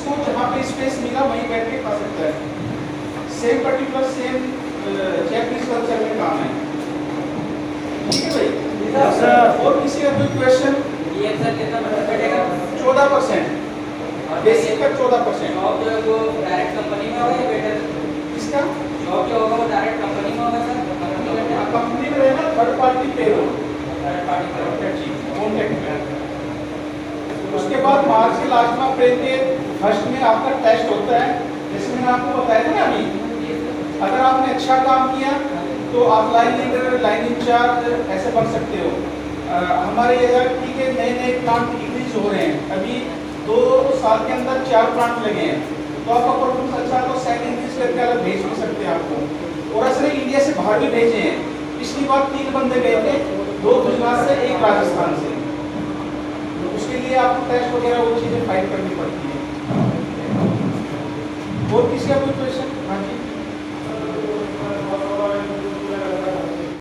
जिसको जहाँ पे स्पेस मिला वहीं बैठ के खा सकता है। Same particular same Japanese culture में काम है। ठीक है भाई। और किसी का कोई क्वेश्चन? ये सर कितना बैठेगा? 14%, बेसिक का 14%। जॉब जो है वो डायरेक्ट कंपनी में होगा या बेटर? इसका जॉब जो होगा वो डायरेक्ट कंपनी में होगा सर? कंपनी में रहेगा, third party payroll, third party contract. उसके बाद मार्च के लास्ट में अप्रैल के फर्स्ट में आपका टेस्ट होता है। जैसे मैंने आपको बताया था ना अभी, अगर आपने अच्छा काम किया तो आप लाइन लीडर, लाइन इंचार्ज ऐसे बन सकते हो। हमारे यहाँ ठीक है, नए नए प्लांट इंक्रीज हो रहे हैं। अभी 2 साल के अंदर 4 प्लांट लगे हैं, तो आपका परफॉर्मेंस अच्छा है तो सेकंड इंक्रीज करके अलग भेज भी सकते हैं आपको। और असर इंडिया से बाहर भी भेजे हैं। पिछली बार 3 बंदे गए थे, 2 गुजरात से, 1 राजस्थान से। तो उसके लिए आपको टेस्ट वगैरह वो चीज़ें फाइल करनी पड़ती है। और किसी का कोई क्वेश्चन?